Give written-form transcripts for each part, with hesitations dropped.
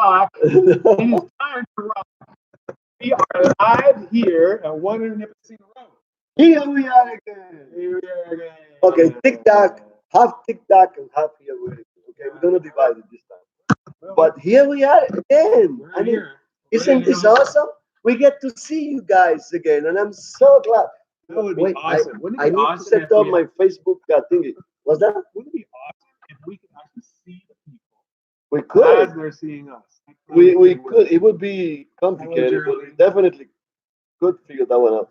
rock. It is time to rock. We are live here at One in Nipissing Road. Here we are again. Here we are again. Okay, TikTok, half TikTok and half here we are. Okay, we're gonna divide it this time. But here we are again. We're I mean, here. isn't this awesome? We get to see you guys again, and I'm so glad. That would be Wait, awesome. Wouldn't I it be need to awesome set if up we my had- Facebook thingy. What's that? Wouldn't it be awesome if we could actually see the people We could. as they're seeing us? We could. It would be complicated, but we definitely could figure that one out.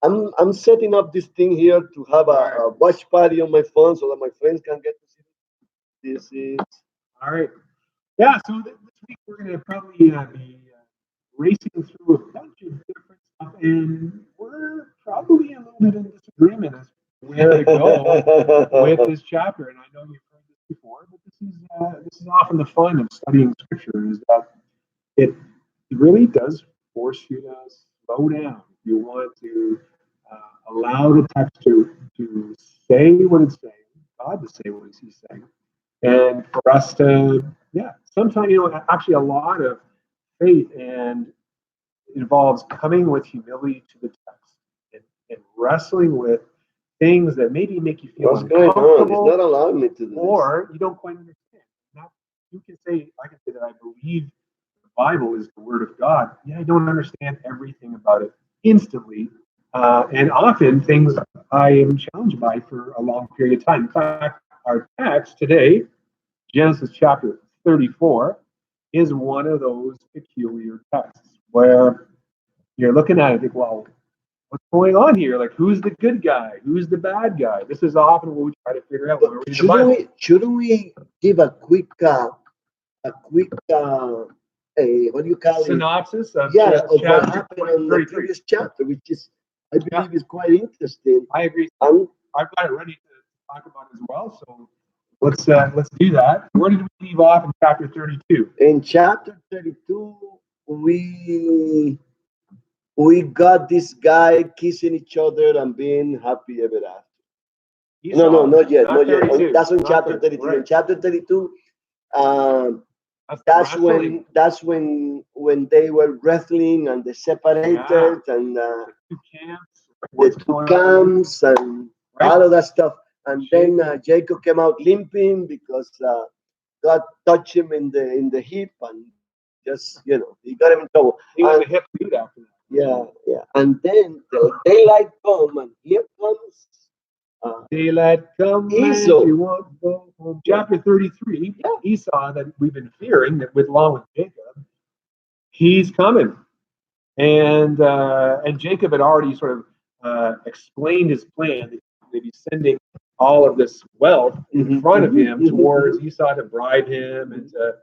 I'm setting up this thing here to have a watch party on my phone so that my friends can get to see this. Is All right. Yeah, so this week we're going to probably be racing through a bunch of different stuff, and we're probably a little bit in disagreement as to where to go with this chapter. And I know you've heard this before, but this is often the fun of studying Scripture is that it really does force you to slow down. You want to allow the text to say what it's saying, God to say what He's saying, and for us to, sometimes, actually a lot of faith and involves coming with humility to the text and wrestling with things that maybe make you feel what's going on? It's not allowing me to do this. Or you don't quite understand. Now, I can say that I believe the Bible is the Word of God. Yeah, I don't understand everything about it instantly. And often things I am challenged by for a long period of time. In fact, our text today, Genesis chapter 34, is one of those peculiar texts where you're looking at it and think, well, what's going on here? Like, who's the good guy? Who's the bad guy? This is often what we try to figure out when we read the Bible. Shouldn't we give a quick what do you call it? Synopsis of of what chapter happened in the 33. previous chapter, which is, I believe, is quite interesting. I agree. I've got it ready to talk about as well. So let's do that. Where did we leave off in chapter 32? In chapter 32, we got this guy kissing each other and being happy ever after. No, not yet. That's on chapter 33. Right. In chapter 32, that's when they were wrestling and they separated and the two camps and all of that stuff. And then Jacob came out limping because God touched him in the hip and just he got him in trouble. He was a hip dude after that. Yeah. And then the daylight come and here comes daylight come Esau. You want to go home. Chapter 33, Esau that we've been fearing that along with Jacob, he's coming. And Jacob had already sort of explained his plan that he's sending all of this wealth in front of him towards Esau to bribe him and to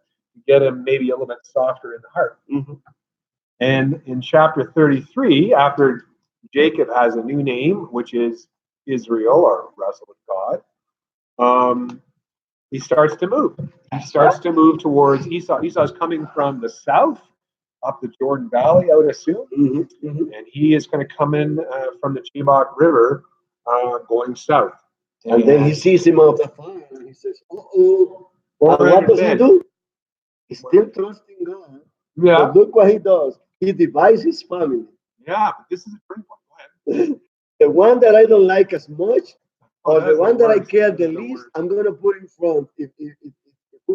get him maybe a little bit softer in the heart. And in chapter 33, after Jacob has a new name, which is Israel or wrestle with God, he starts to move. He starts to move towards Esau. Esau's coming from the south, up the Jordan Valley, I would assume. And he is going to come in from the Jabbok River going south. And then he sees him out the fire and he says, uh-oh. And what does he do? He's still trusting God. Yeah. But look what he does. He divides his family. Yeah, but this is a great one. Go ahead. The one that I don't like as much, or the one that I care the least, I'm going to put in front. If we're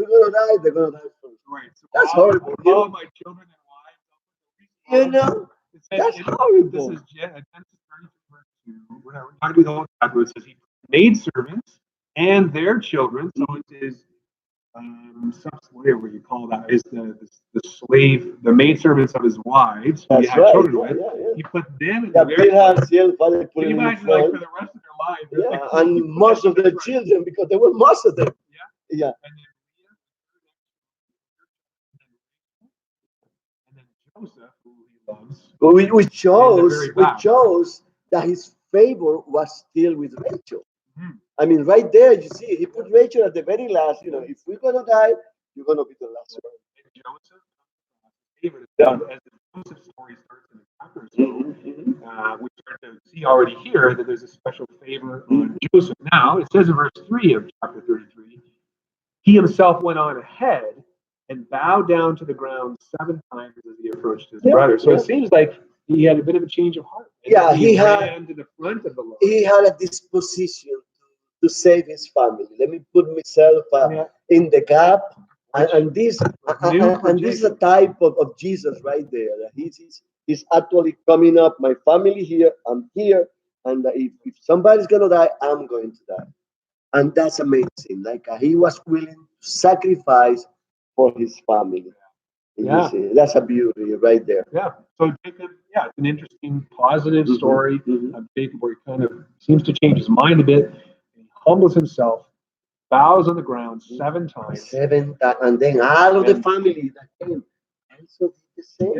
going to die, they're going to die first. Right. So that's horrible. All of my children and wives. That's horrible. This is Genesis 33, verse 2. We're not going to do the whole chapter. It says he made servants and their children. So it is whatever you call that, is the slave, the maid servants of his wives who he had children with. He put them in the very can you imagine like for the rest of their lives? And most of the children, because there were most of them. Yeah. And then Joseph, who he loves. We chose that his favor was still with Rachel. I mean, right there, you see, he put Rachel at the very last. If we're going to die, you're going to be the last one. Joseph, David is done as the Joseph story starts in the chapter. We start to see already here that there's a special favor on Joseph. Now, it says in verse 3 of chapter 33, he himself went on ahead and bowed down to the ground 7 times as he approached his brother. So it seems like he had a bit of a change of heart. And he ran to the front of the Lord. He had a disposition to save his family. Let me put myself in the gap. And this is a type of Jesus right there. He's actually coming up. My family here, I'm here. And if somebody's going to die, I'm going to die. And that's amazing. Like he was willing to sacrifice for his family. Yeah. That's a beauty right there. Yeah. So Jacob, it's an interesting, positive story of Jacob where he kind of seems to change his mind a bit. He humbles himself, bows on the ground 7 times. And then all of the family that came also did the same.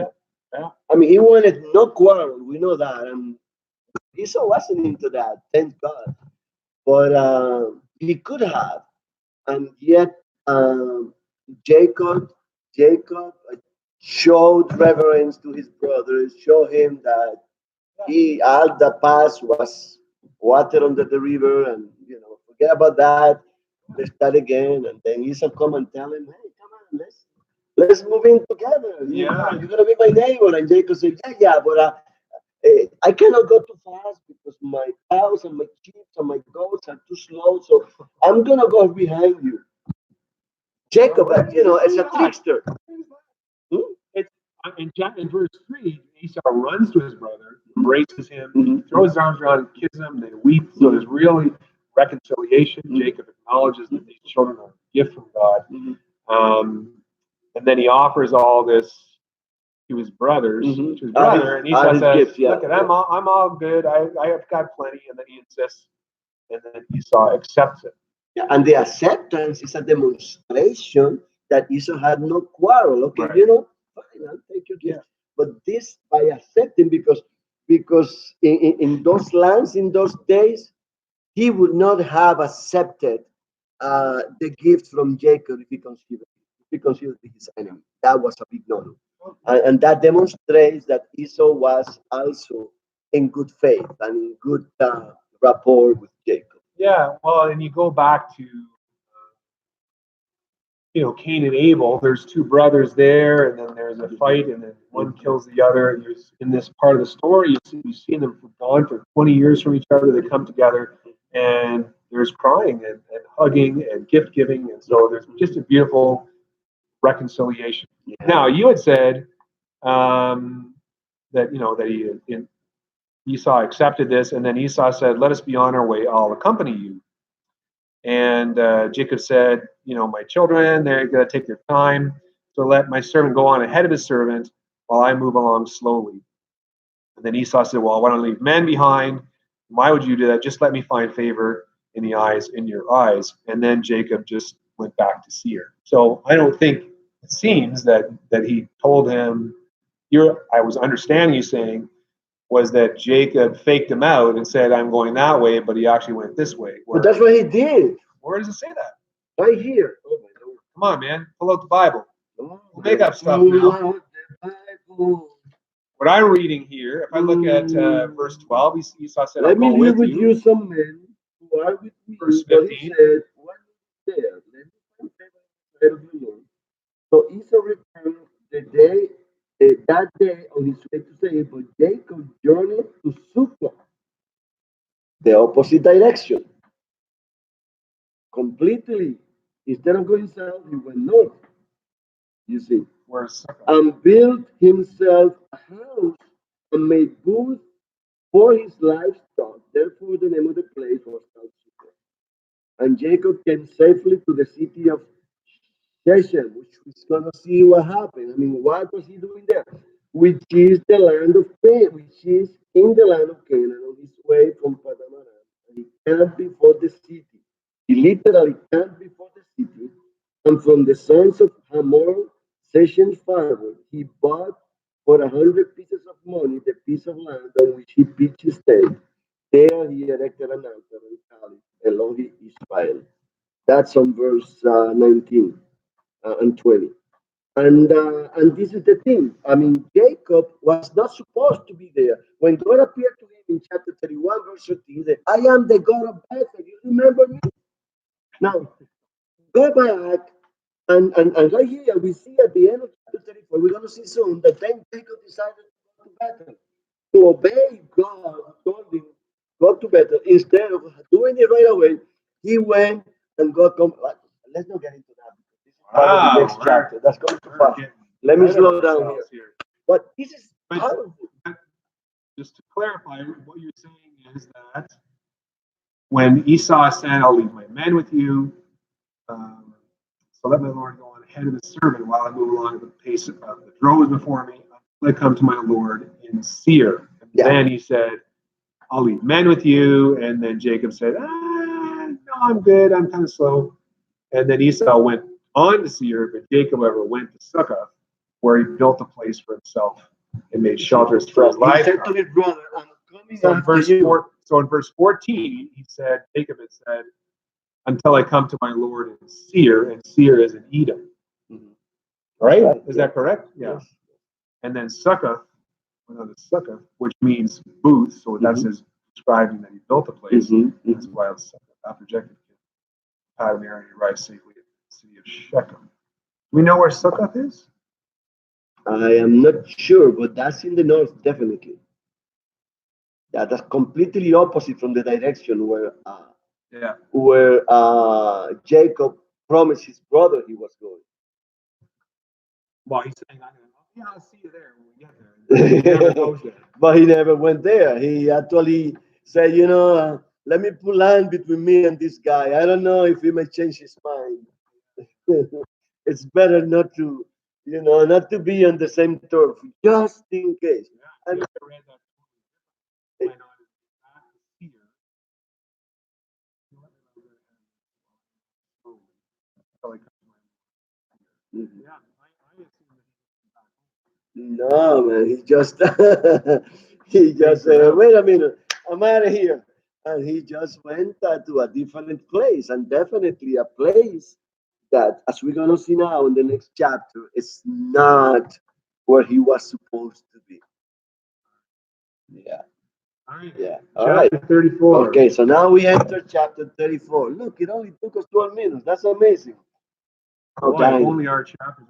Yeah. I mean, he wanted no quarrel. We know that. And Esau wasn't into that, thank God. But he could have. And yet Jacob showed reverence to his brothers, showed him that all the past was water under the river, and forget about that. Let's start again. And then Esau come and tell him, hey, come on, let's move in together. You're gonna be my neighbor. And Jacob said, but I cannot go too fast because my cows and my sheep and my goats are too slow. So I'm gonna go behind you. Jacob, is a trickster. In verse 3, Esau runs to his brother, embraces him, throws his arms around him, kisses him, they weep. So there's really reconciliation. Jacob acknowledges that these children are a gift from God. And then he offers all this to his brothers, to his brother, and Esau says, gifts, look, I'm all good. I have got plenty. And then he insists, and then Esau accepts it. Yeah, and the acceptance is a demonstration that Esau had no quarrel. Okay, fine, I'll take your gift. But this by accepting, because in those lands, in those days, he would not have accepted the gift from Jacob if he considered his enemy. That was a big no-no. And that demonstrates that Esau was also in good faith and in good rapport with Jacob. Yeah, well, and you go back to Cain and Abel. There's two brothers there, and then there's a fight, and then one kills the other. And in this part of the story, you see them gone for 20 years from each other. They come together, and there's crying and hugging and gift giving, and so there's just a beautiful reconciliation. Yeah. Now, you had said that Esau accepted this, and then Esau said, "Let us be on our way. I'll accompany you." And Jacob said, my children, they're going to take their time. So let my servant go on ahead of his servant while I move along slowly. And then Esau said, well, why don't I leave men behind? Why would you do that? Just let me find favor in your eyes. And then Jacob just went back to Seir. So I don't think it seems that he told him, I was understanding you saying, was that Jacob faked him out and said, I'm going that way, but he actually went this way. But that's what he did. Where does it say that? Right here. Oh my Lord. Come on, man. Pull out the Bible. We'll make up stuff now. What I'm reading here, if I look at verse 12, Esau said, let me live with you some men who are with me. Verse 15. He said, what is there? Let me find favor of the Lord. So Esau returned that day on his way to Seir, but Jacob journeyed to Sukkot, the opposite direction. Completely. Instead of going south, he went north. You see. And built himself a house and made booths for his livestock. Therefore, the name of the place was called Sukkot. And Jacob came safely to the city of Shechem, which we're going to see what happened. I mean, what was he doing there? Which is the land of Canaan, which is in the land of Canaan on his way from Padamaran. And he camped before the city. He literally camped before the city. And from the sons of Hamor, Shechem's father, he bought for 100 pieces of money the piece of land on which he pitched his tent. There he erected an altar and called it Elohi Israel. That's on verse 19 and 20. And this is the thing. I mean, Jacob was not supposed to be there. When God appeared to him in chapter 31, verse 13, he said, I am the God of Bethel. You remember me? Now, go back And right here, we see at the end of chapter 34, we're going to see soon that then Jacob decided to go to battle. To obey God, told him, go to battle. Instead of doing it right away, he went and got. Let's not get into that. This is part of the next chapter. That's going too fast. Let me slow down here. But this is powerful. Just to clarify, what you're saying is that when Esau said, I'll leave my men with you, so let my Lord go on ahead of the servant while I move along at the pace of the droves before me, until I come to my Lord in Seir. And then he said, I'll leave men with you. And then Jacob said, no, I'm good. I'm kind of slow. And then Esau went on to Seir, but Jacob, however, went to Succoth, where he built a place for himself and made shelters for his life. So in verse 14, he said, Jacob had said, until I come to my Lord in Seir, and Seir is in Edom. Mm-hmm. Right? Is that correct? Yeah. Yes. And then Succoth, which means booth, so that's his describing that he built a place. Mm-hmm. That's why it's Succoth. After Jacob had married, he arrived safely at the city of Shechem. Do we know where Succoth is? I am not sure, but that's in the north, definitely. Yeah, that's completely opposite from the direction where Jacob promised his brother he was going. Well, he's saying, I'll see you there when we get there. He never goes there. But he never went there. He actually said, let me put land between me and this guy. I don't know if he may change his mind. It's better not to, not to be on the same turf, just in case. Yeah, and I read that. No, man, he just said, wait a minute, I'm out of here. And he just went to a different place, and definitely a place that, as we're going to see now in the next chapter, is not where he was supposed to be. Yeah. All right. Yeah. All right. 34. Okay, so now we enter chapter 34. Look, it only took us 12 minutes. That's amazing. Only our chapters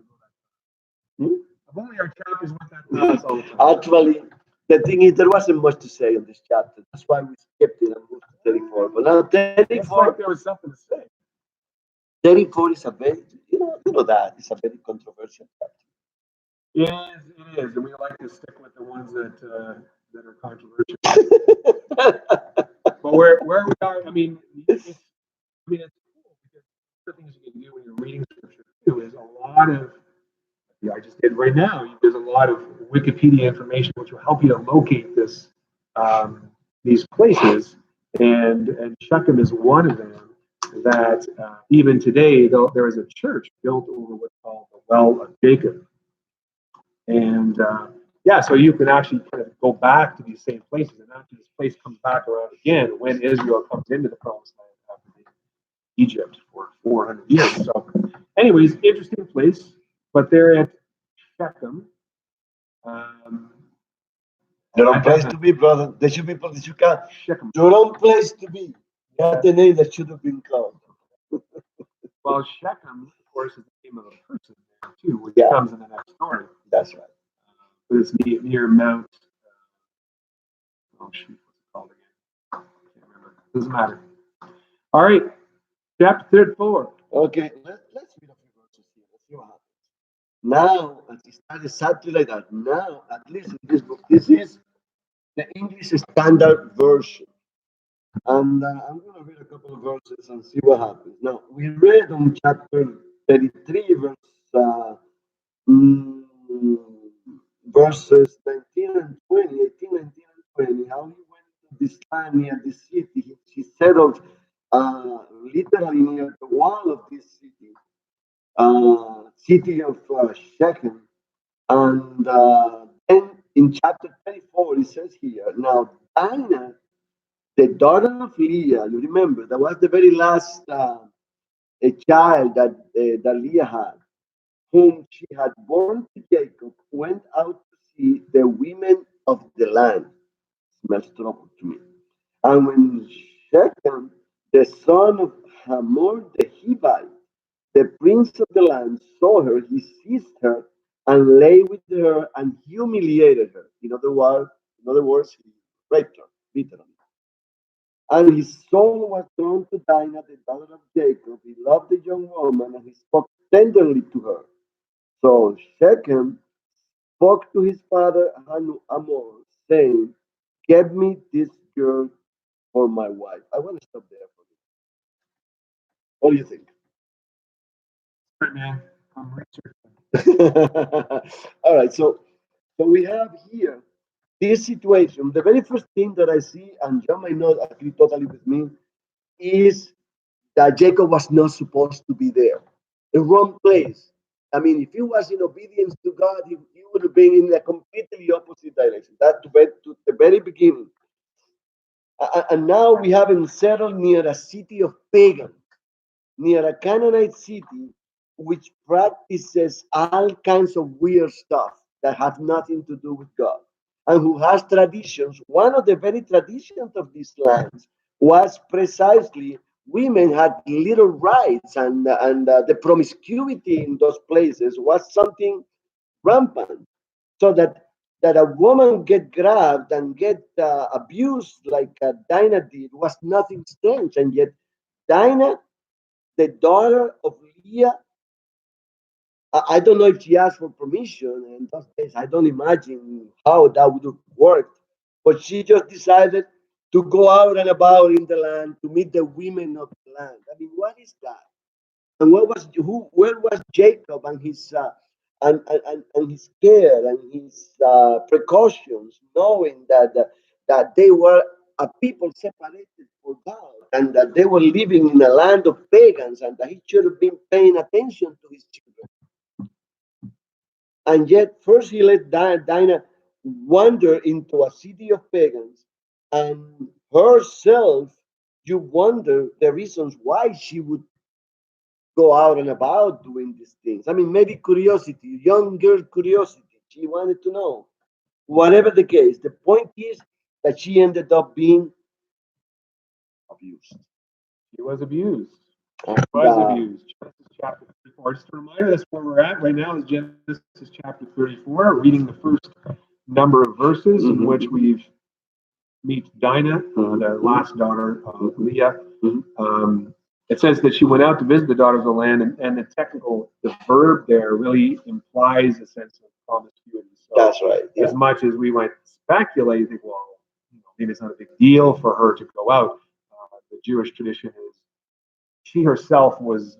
only our chapters went that fast. Actually, the thing is, there wasn't much to say on this chapter. That's why we skipped it and moved to 34. But now 34, like there was something to say. 34 is a very, you know that it's a very controversial chapter. Yes, it is, and we like to stick with the ones that are controversial. But where we are, I mean, it's cool because the things you can do when you're reading scripture too is a lot of. I just did right now. There's a lot of Wikipedia information which will help you to locate these places, and Shechem is one of them. That even today, there is a church built over what's called the Well of Jacob, and so you can actually kind of go back to these same places, and after this place comes back around again, when Israel comes into the Promised Land after Egypt for 400 years. So, anyways, interesting place. But they're at Shechem. Your own place to be, brother. There should be places you can. Shechem. Your own place to be. That's the name that should have been called. Well, Shechem, of course, is the name of a person there too, which comes in the next story. That's right. But it's near Mount. What's it called again? I can't remember. Doesn't matter. All right, chapter 34. Okay, let's read a few verses here. Let's see what happens. Now, as it started exactly like that. Now, at least in this book, this is the English Standard Version. And I'm going to read a couple of verses and see what happens. Now, we read on chapter 33, verses 19 and 20, 18, 19 and 20, how he went to this land near the city. He settled literally near the wall of this city, city of Shechem. And then in chapter 24, it says here, now Dinah, the daughter of Leah, you remember, that was the very last a child that Leah had, whom she had born to Jacob, went out to see the women of the land. Smells trouble to me. And when Shechem, the son of Hamor the Hivite, The prince of the land saw her, he seized her and lay with her and humiliated her. In other words, he raped her, literally. And his soul was drawn to Dinah, the daughter of Jacob. He loved the young woman and he spoke tenderly to her. So Shechem spoke to his father Hamor, saying, "Get me this girl for my wife." I want to stop there for you. What do you think? Right, man. I'm researching. All right, so we have here this situation. The very first thing that I see, and John might not agree totally with me, is that Jacob was not supposed to be there. The wrong place. I mean, if he was in obedience to God, he would have been in a completely opposite direction. That to the very beginning. And now we have him settled near a city of pagans, near a Canaanite city, which practices all kinds of weird stuff that have nothing to do with God, and who has traditions. One of the very traditions of these lands was precisely women had little rights, and the promiscuity in those places was something rampant, so that a woman get grabbed and get abused like Dinah did was nothing strange, and yet Dinah, the daughter of Leah, I don't know if she asked for permission in those days. I don't imagine how that would have worked, but she just decided to go out and about in the land to meet the women of the land. I mean, what is that? And where was Jacob and his and his care and his precautions, knowing that they were a people separated for God, and that they were living in a land of pagans, and that he should have been paying attention to his children. And yet, first he let Dinah wander into a city of pagans, and herself, you wonder the reasons why she would go out and about doing these things. I mean, maybe curiosity, young girl curiosity. She wanted to know. Whatever the case, the point is that she ended up being abused. He was abused. And, Was abused. Genesis chapter 34. Just a reminder, that's where we're at right now is Genesis chapter 34, reading the first number of verses in which we meet Dinah, the last daughter of Leah. It says that she went out to visit the daughters of the land, and the verb there really implies a sense of promiscuity. So that's right. Yeah. As much as we might speculate, you think, well, maybe it's not a big deal for her to go out. The Jewish tradition is she herself was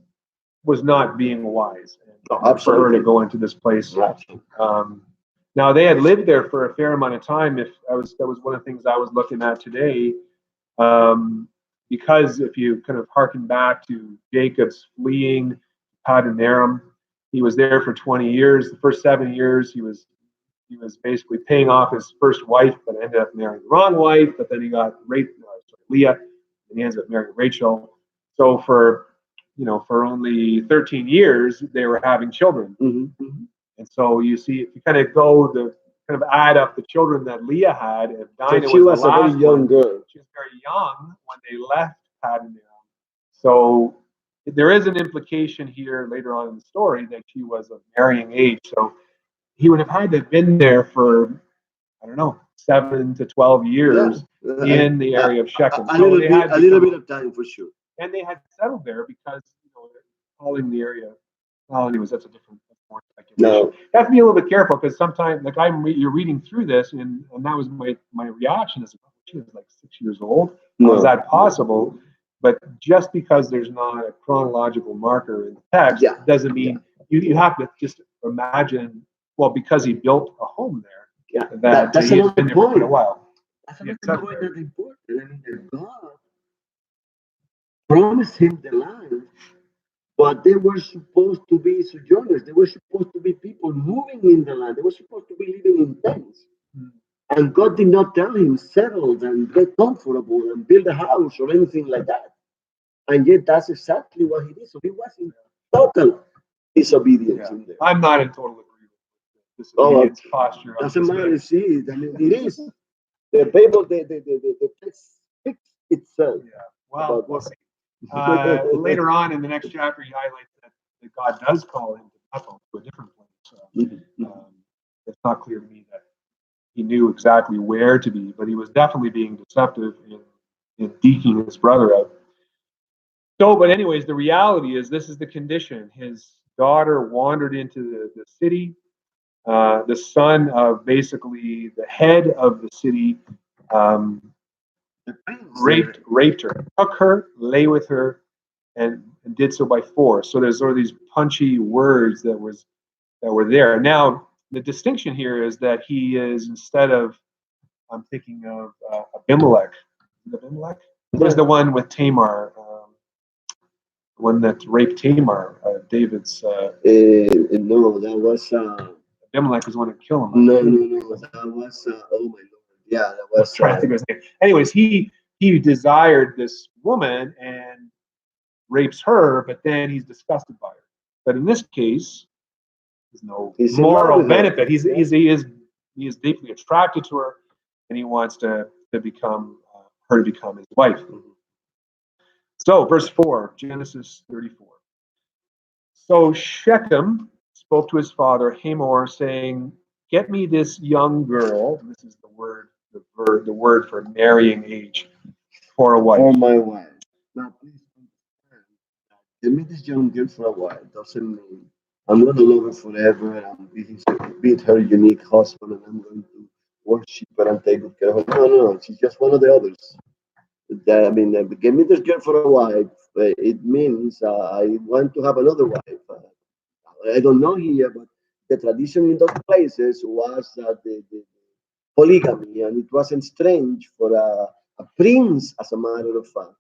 not being wise, and for her to go into this place. Now they had lived there for a fair amount of time. If that was one of the things I was looking at today, because if you kind of harken back to Jacob's fleeing Paddan Aram, he was there for 20 years. The first 7 years, he was basically paying off his first wife, but ended up marrying the wrong wife. But then he got Leah, and he ends up marrying Rachel. So for only 13 years, they were having children. And so you see, if you kind of add up the children that Leah had, and Dinah she was the a last very young one. girl. She was very young when they left Paddan Aram. So there is an implication here later on in the story that she was of marrying age. So he would have had to have been there for, I don't know, 7 to 12 years in the area of Shechem. A little bit of time for sure. And they had settled there because calling the area. Well, anyways, that's a different more speculation. No. You have to be a little bit careful because sometimes, like you're reading through this, and that was my reaction is, she was like 6 years old. How is that possible? But just because there's not a chronological marker in the text doesn't mean you have to just imagine. Well, because he built a home there, that's he's been there for quite a while. That's another point that's important. I mean, that God promised him the land, but they were supposed to be sojourners. They were supposed to be people moving in the land. They were supposed to be living in tents. And God did not tell him settle and get comfortable and build a house or anything like that. And yet that's exactly what he did. So he was in total disobedience in there. I'm not in total agreement with disobedience posture. Doesn't matter. See, I mean, it is. The Bible, the text speaks itself. Yeah. Well, we'll see. Later on in the next chapter, he highlights that God does call him to Bethel, to a different place. It's not clear to me that he knew exactly where to be, but he was definitely being deceptive in deking his brother out. So, but anyways, the reality is this is the condition. His daughter wandered into the city. The son of basically the head of the city raped her, took her, lay with her, and did so by force. So there's sort of these punchy words that were there. Now, the distinction here is that he is, instead of, I'm thinking of Abimelech. Abimelech was the one with Tamar, the one that raped Tamar, David's. No, that was. Abimelech was the one that killed him. No, that was. Oh my Lord! Yeah, that was. Trying to think of his name. Anyways, he desired this woman and rapes her, but then he's disgusted by her. But in this case, there's no moral benefit. He is deeply attracted to her, and he wants to become her to become his wife. So, verse 4, Genesis 34. So Shechem spoke to his father Hamor, saying, "Get me this young girl." This is the word for marrying age, for a wife. For my wife. Now, please understand that get me this young girl for a wife doesn't mean I'm going to love her forever and be her unique husband and I'm going to worship her and take good care of her. No, she's just one of the others. Get me this girl for a wife. It means I want to have another wife. I don't know here, but the tradition in those places was the polygamy, and it wasn't strange for a prince, as a matter of fact,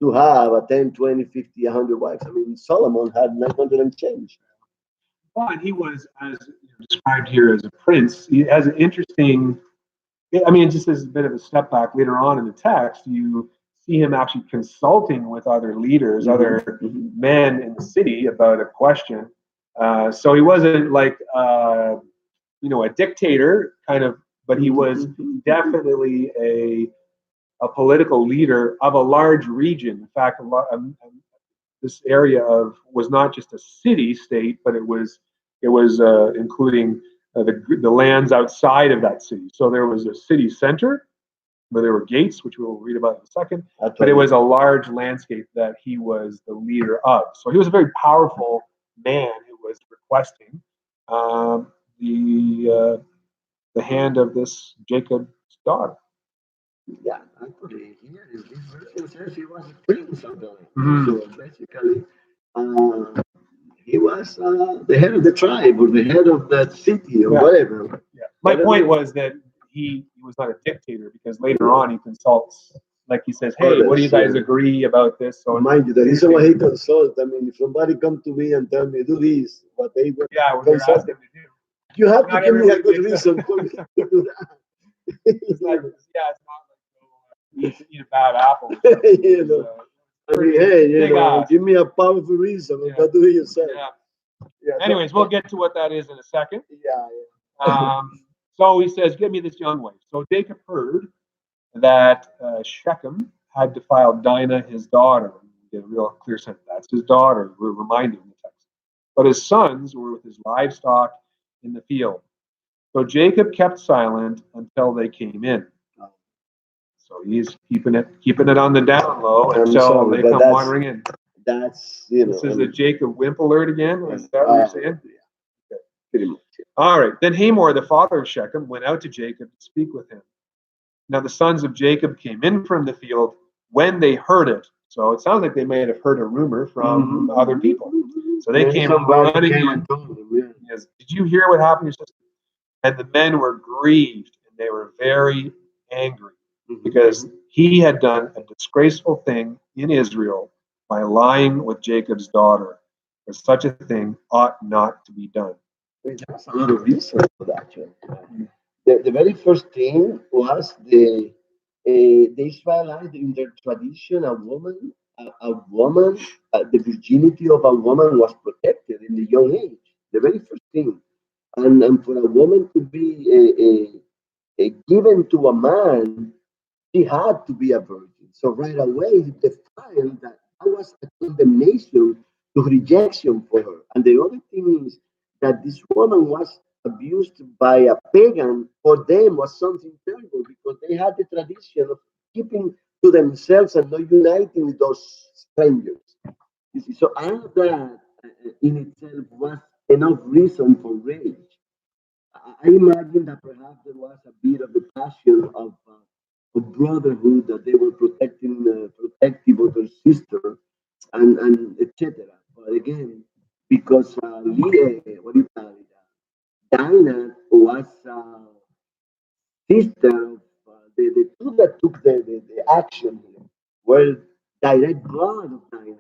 to have a 10, 20, 50, 100 wives. I mean, Solomon had 900 and change. Well, and he was, as described here, as a prince. He has an interesting, I mean, just as a bit of a step back later on in the text, you see him actually consulting with other leaders, other men in the city about a question. So he wasn't like, a dictator kind of, but he was definitely a political leader of a large region. In fact, this area was not just a city state, but it was including the lands outside of that city. So there was a city center where there were gates, which we'll read about in a second. But it was a large landscape that he was the leader of. So he was a very powerful man who was requesting the hand of this Jacob's daughter. Yeah, actually, here in this version says he was a prince of the land. So basically, he was the head of the tribe or the head of that city or whatever. Yeah. My point was that he was not a dictator, because later on he consults, like he says, "Hey, what do you guys agree about this?" So mind you, the reason why he consults, I mean, if somebody come to me and tell me do this, what they were consulting to do, you have to give me a good reason for me to do that. It's not like eat a bad apple. Give me a powerful reason. What do you say? Anyways, we'll get to what that is in a second. Yeah. So he says, "Give me this young wife." So Jacob heard that Shechem had defiled Dinah, his daughter. We get a real clear sense that's his daughter. We're reminded in the text. But his sons were with his livestock in the field. So Jacob kept silent until they came in. So he's keeping it on the down low until they come wandering in. This is the Jacob Wimp alert again? Is that what you're saying? Yeah. Okay. Pretty much. Yeah. All right. Then Hamor, the father of Shechem, went out to Jacob to speak with him. Now the sons of Jacob came in from the field when they heard it. So it sounds like they may have heard a rumor from other people. So they came running in. Yes. Did you hear what happened to your sister? And the men were grieved, and they were very angry, because he had done a disgraceful thing in Israel by lying with Jacob's daughter. For such a thing ought not to be done. There's a lot of research for that. The very first thing was the Israelites in their tradition, the virginity of a woman was protected in the young age. The very first thing, and for a woman to be given to a man, she had to be a virgin. So right away, he defined that was a condemnation to rejection for her. And the other thing is that this woman was abused by a pagan. For them was something terrible because they had the tradition of keeping to themselves and not uniting with those strangers. You see, so all of that in itself was enough reason for rage. I imagine that perhaps there was a bit of the passion of brotherhood that they were protecting, protective of their sister, and etc. But again, because what do you call it? Dinah was sister of the two that took the action here were direct blood of Dinah.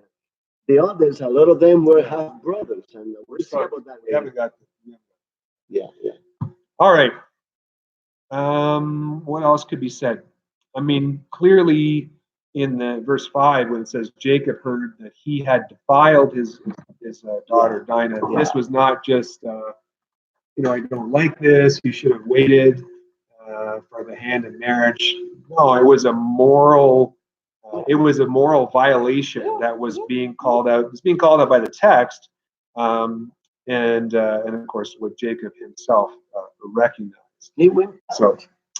The others, a lot of them were half brothers, and we'll see about that We haven't later. got. Yeah, yeah. All right. What else could be said? I mean, clearly in the verse 5, when it says Jacob heard that he had defiled his daughter Dinah, this was not just I don't like this. You should have waited for the hand in marriage. No, it was a moral. It was a moral violation that was being called out. It's being called out by the text, and of course what Jacob himself recognized. He went So,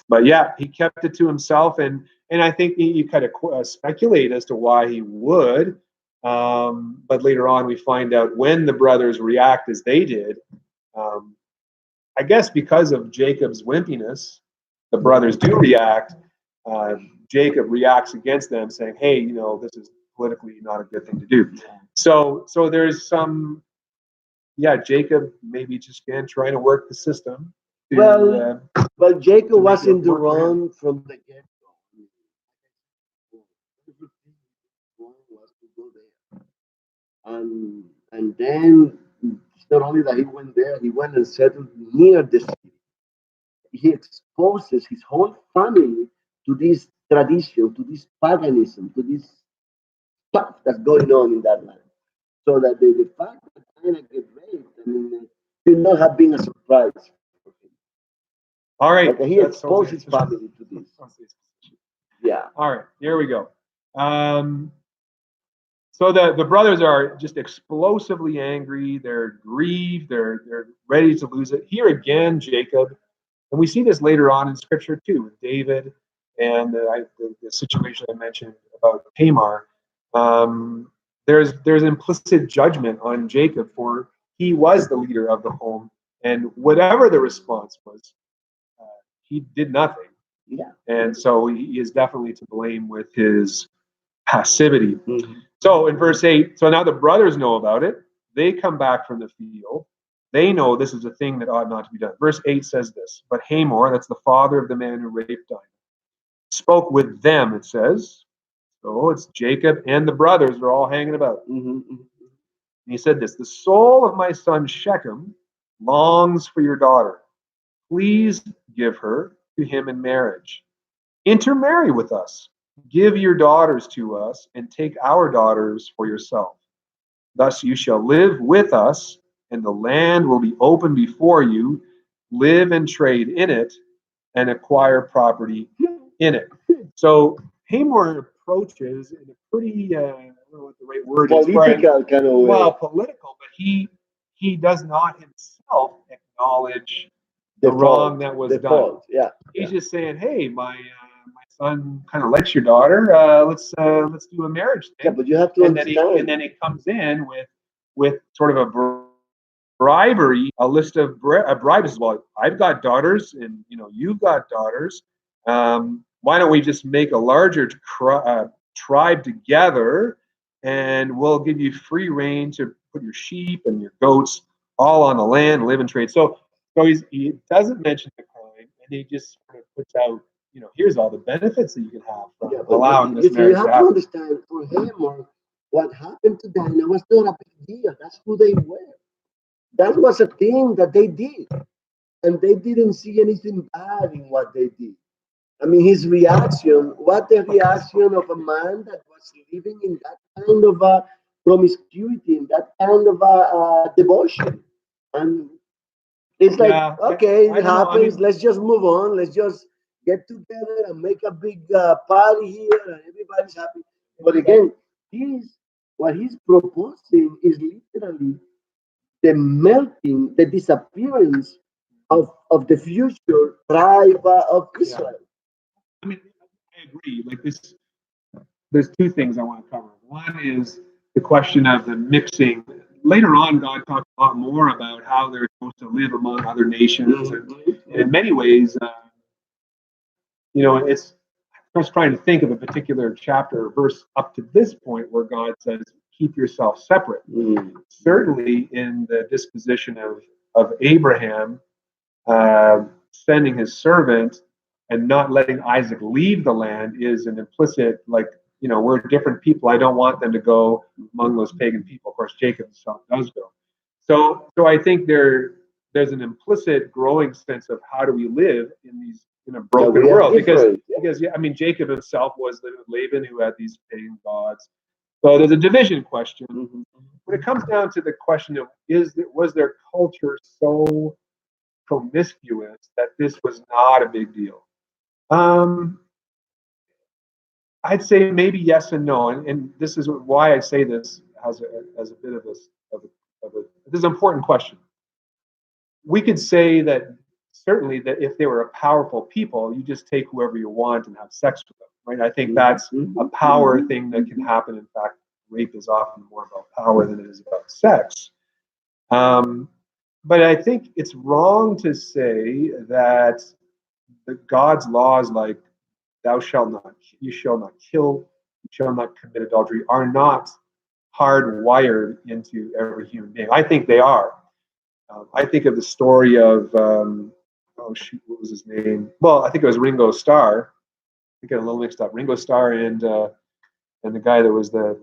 but yeah, he kept it to himself, and I think you kind of speculate as to why he would. But later on, we find out when the brothers react as they did. I guess because of Jacob's wimpiness, the brothers do react. Jacob reacts against them, saying, "Hey, this is politically not a good thing to do." So there's some, yeah, Jacob maybe just again trying to work the system. Well, Jacob to make was it in the work for him. wrong from the get-go. Everything wrong was to go there, and then it's not only that he went there, he went and settled near the city. He exposes his whole family to this tradition, to this paganism, to this stuff that's going on in that land. So that the fact that Dinah get raped, I mean, should not have been a surprise for him. All right, Like he exposed his family to this. Yeah. All right, here we go. So the brothers are just explosively angry. They're grieved. They're ready to lose it. Here again, Jacob, and we see this later on in Scripture too with David and the situation I mentioned about Tamar. There's implicit judgment on Jacob, for he was the leader of the home, and whatever the response was, he did nothing. Yeah. And so he is definitely to blame with his passivity. Mm-hmm. So in verse 8, so now the brothers know about it. They come back from the field. They know this is a thing that ought not to be done. Verse 8 says this, but Hamor, that's the father of the man who raped Dinah, spoke with them, it says. So it's Jacob and the brothers are all hanging about. Mm-hmm. And he said this, the soul of my son Shechem longs for your daughter. Please give her to him in marriage. Intermarry with us. Give your daughters to us, and take our daughters for yourself. Thus you shall live with us, and the land will be open before you. Live and trade in it, and acquire property in it. So Hamor approaches in a pretty, I don't know what the right word is. Political kind of way. Well, political, but he does not himself acknowledge the wrong that was done. Yeah. He's just saying, "Hey, my son kind of likes your daughter. Let's do a marriage thing." Yeah, but you have to understand. And then he comes in with sort of a bribery, a list of bribes. Well, I've got daughters, and you've got daughters. Why don't we just make a larger tribe together, and we'll give you free reign to put your sheep and your goats all on the land, live and trade. So he doesn't mention the crime, and he just sort of puts out, here's all the benefits that you can have from allowing this marriage to happen. You have to understand, for him, or what happened to Dinah was not a big deal. That's who they were. That was a thing that they did, and they didn't see anything bad in what they did. I mean, his reaction, what the reaction of a man that was living in that kind of a promiscuity, in that kind of a devotion. And it's like, okay, it happens. Let's just move on. Let's just get together and make a big party here, and everybody's happy. But again, he's what he's proposing is literally the melting, the disappearance of the future tribe of Israel. I mean, I agree. Like this, there's two things I want to cover. One is the question of the mixing. Later on, God talks a lot more about how they're supposed to live among other nations, and in many ways, it's I was trying to think of a particular chapter or verse up to this point where God says, "Keep yourself separate." Certainly, in the disposition of Abraham, sending his servant and not letting Isaac leave the land is an implicit, like, we're different people. I don't want them to go among those pagan people. Of course, Jacob himself does go. So I think there's an implicit growing sense of how do we live in a broken world, because Jacob himself was living with Laban, who had these pagan gods. So there's a division question. When it comes down to the question of was their culture so promiscuous that this was not a big deal? I'd say maybe yes and no, and this is why I say this as a bit of a this is an important question. We could say that certainly that if they were a powerful people, you just take whoever you want and have sex with them, right? I think that's a power thing that can happen. In fact, rape is often more about power than it is about sex. But I think it's wrong to say that God's laws, like you shall not kill, you shall not commit adultery, are not hardwired into every human being. I think they are. I think of the story of what was his name? Well, I think it was Ringo Starr. I get a little mixed up. Ringo Starr and the guy that was the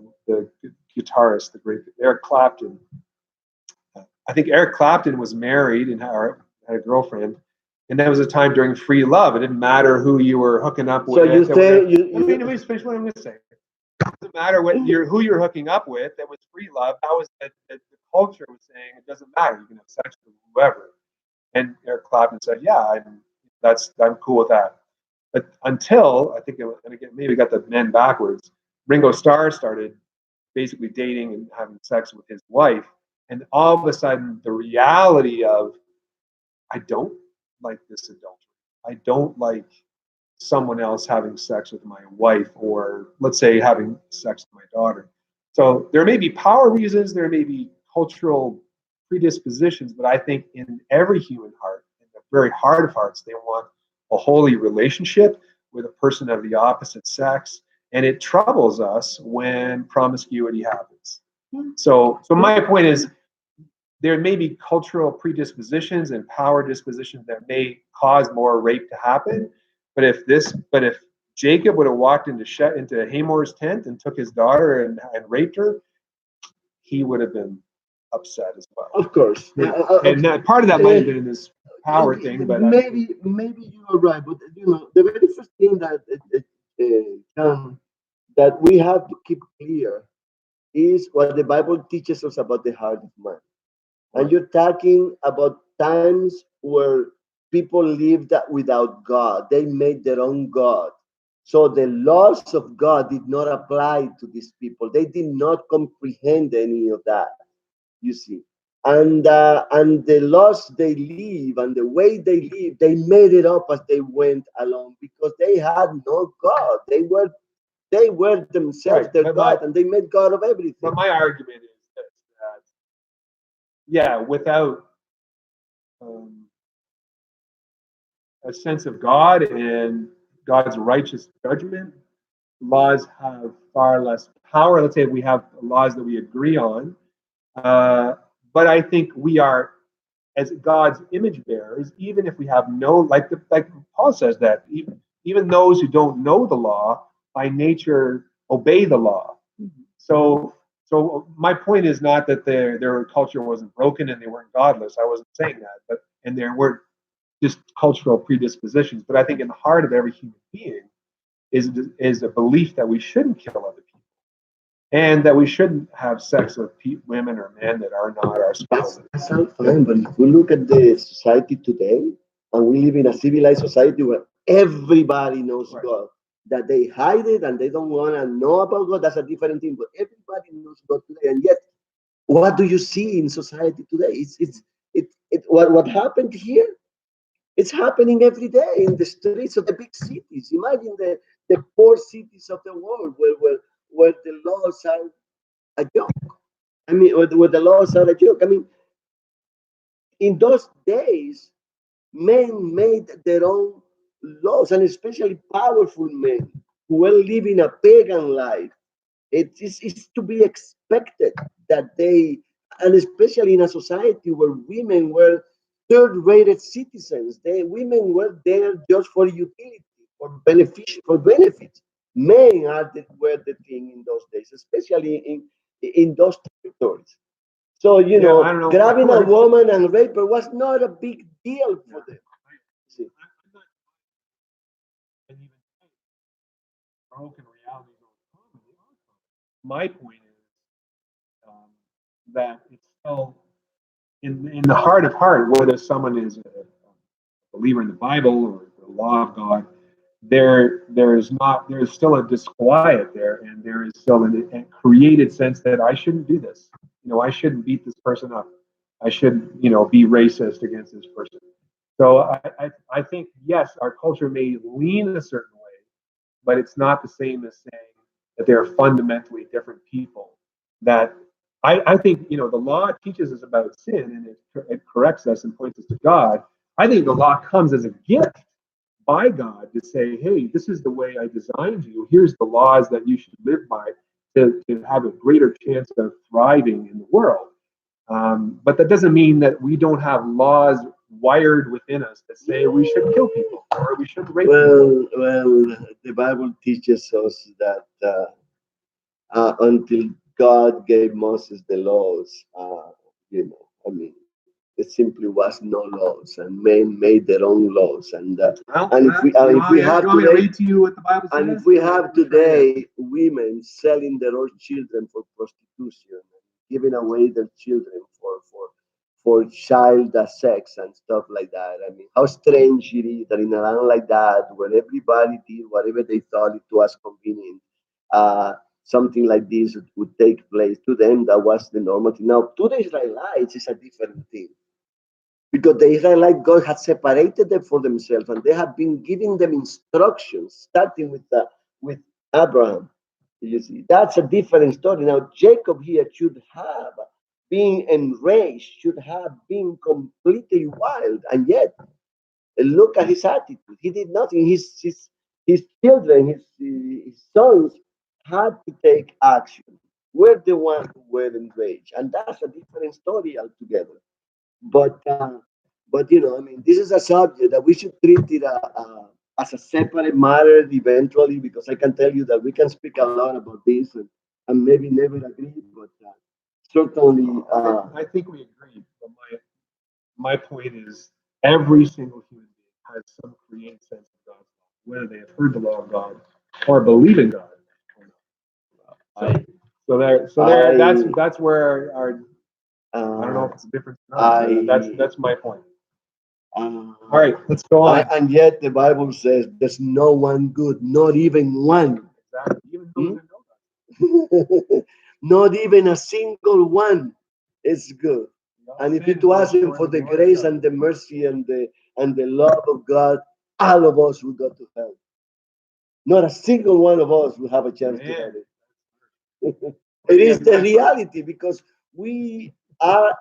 guitarist, the great Eric Clapton. I think Eric Clapton was married and had a girlfriend, and that was a time during free love. It didn't matter who you were hooking up with. So you say let me just finish what I'm going to say. It doesn't matter who you're hooking up with. That was free love. That was the culture was saying it doesn't matter. You can have sex with whoever. And Eric Clapton said, "Yeah, I'm cool with that." But until I think, and again, maybe got the men backwards. Ringo Starr started basically dating and having sex with his wife, and all of a sudden, the reality of I don't like this adultery. I don't like someone else having sex with my wife, or let's say having sex with my daughter. So there may be power reasons, there may be cultural predispositions, but I think in every human heart, in the very heart of hearts, they want a holy relationship with a person of the opposite sex, and it troubles us when promiscuity happens. So my point is, there may be cultural predispositions and power dispositions that may cause more rape to happen, but if Jacob would have walked into Hamor's tent and took his daughter and raped her, he would have been upset as well. Of course. And part of that might have been this power thing, but maybe you are right. But the very first thing that we have to keep clear is what the Bible teaches us about the heart of man. And you're talking about times where people lived without God. They made their own God. So the laws of God did not apply to these people. They did not comprehend any of that, you see. And the laws they live and the way they live, they made it up as they went along because they had no God. They were themselves their God, and they made God of everything. But my argument is that, without a sense of God and God's righteous judgment, laws have far less power. Let's say we have laws that we agree on, but I think we are, as God's image bearers, even if we have no, like Paul says that even those who don't know the law by nature obey the law. So my point is not that their culture wasn't broken and they weren't godless. I wasn't saying that, and there weren't just cultural predispositions. But I think in the heart of every human being is a belief that we shouldn't kill other people, and that we shouldn't have sex with women or men that are not our spouses. That's all fine, but if we look at the society today, and we live in a civilized society where everybody knows God, that they hide it and they don't want to know about God. That's a different thing. But everybody knows God today, and yet, what do you see in society today? What happened here? It's happening every day in the streets of the big cities. Imagine the poor cities of the world where the laws are a joke. I mean, where the laws are a joke. I mean, in those days, men made their own laws, and especially powerful men who were living a pagan life. It's to be expected that they, and especially in a society where women were third-rated citizens, women were there just for utility, for benefits. Men were the thing in those days, especially in those territories. So I don't know. grabbing a woman and rape her was not a big deal for them. See? And even broken realities are common. My point is that it's still in the heart of heart, whether someone is a believer in the Bible or the law of God, there's still a disquiet there, and there is still a created sense that I shouldn't do this. I shouldn't beat this person up. I shouldn't, be racist against this person. So I think, yes, our culture may lean a certain way, but it's not the same as saying that they're fundamentally different people. That I think, the law teaches us about sin, and it corrects us and points us to God. I think the law comes as a gift by God to say, hey, this is the way I designed you. Here's the laws that you should live by to have a greater chance of thriving in the world. But that doesn't mean that we don't have laws wired within us that say we should kill people or we should rape people. Well, the Bible teaches us that until God gave Moses the laws, I mean, it simply was no laws, and men made their own laws. And if we have today, to you what the Bible and says? if we have today women selling their own children for prostitution, giving away their children for child sex and stuff like that. I mean, how strange it is that in a land like that, where everybody did whatever they thought it was convenient, uh, something like this would take place. To them, that was the normal thing. Now, to the Israelites, it's a different thing because the Israelite God had separated them for themselves, and they have been giving them instructions, starting with Abraham. You see, that's a different story. Now, Jacob here should have been enraged, should have been completely wild, and yet look at his attitude. He did nothing. His children, his sons, had to take action. We're the ones who were enraged, and that's a different story altogether. But I mean, this is a subject that we should treat it as a separate matter eventually, because I can tell you that we can speak a lot about this and maybe never agree, but certainly. I think we agree. But my point is, every single human being has some created sense of God's law, whether they have heard the law of God or believe in God. I, That's where our I don't know if it's a difference or not. That's my point. All right, let's go on. And yet the Bible says there's no one good, not even one. Exactly. Even those that know Not even a single one is good. And if it wasn't for the grace and the mercy and the love of God, all of us would go to hell. Not a single one of us will have a chance to heaven. It is the reality, because we are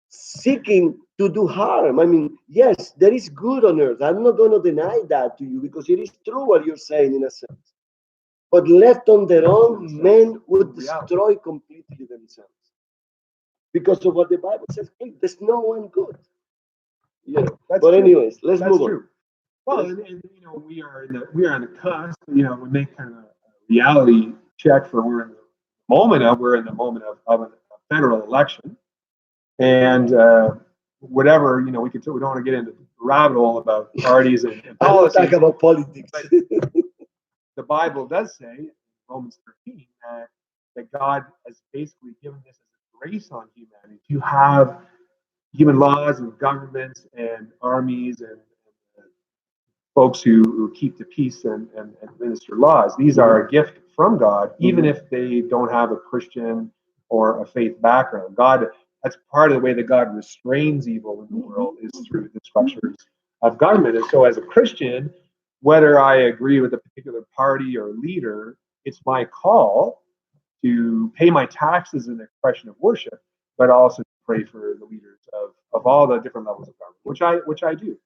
seeking to do harm. I mean, yes, there is good on earth. I'm not going to deny that to you, because it is true what you're saying in a sense. But left on their own, men would destroy completely themselves, because of what the Bible says. Hey, there's no one good. But anyways, let's move on. Well, and we are on the cusp. We make kind of a reality check for we're in the moment of a federal election, and whatever we we don't want to get into the rabbit hole about parties and I don't talk about politics. But the Bible does say in Romans 13 that God has basically given this as a grace on humanity to have human laws and governments and armies and folks who keep the peace and administer laws. These are a gift from God, even if they don't have a Christian or a faith background. God, that's part of the way that God restrains evil in the world is through the structures of government. And so as a Christian, whether I agree with a particular party or leader, it's my call to pay my taxes in expression of worship, but also to pray for the leaders of all the different levels of government, which I do.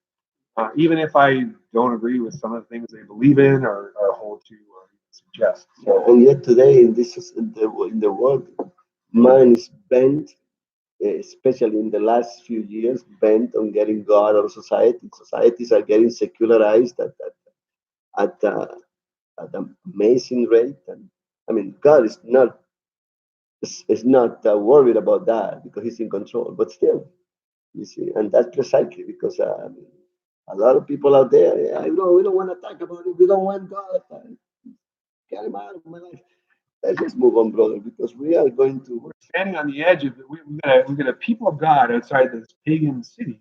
Even if I don't agree with some of the things they believe in or hold to or suggest. So, and yet today in the world, man is bent, especially in the last few years, bent on getting God out of society. Societies are getting secularized at an amazing rate, and I mean, God is not worried about that because He's in control. But still, you see, and that's precisely because a lot of people out there, we don't want to talk about it. We don't want God. Get him out of my life. Let's just move on, brother, because we are going to. We're standing on the edge of it. We've got a people of God outside this pagan city.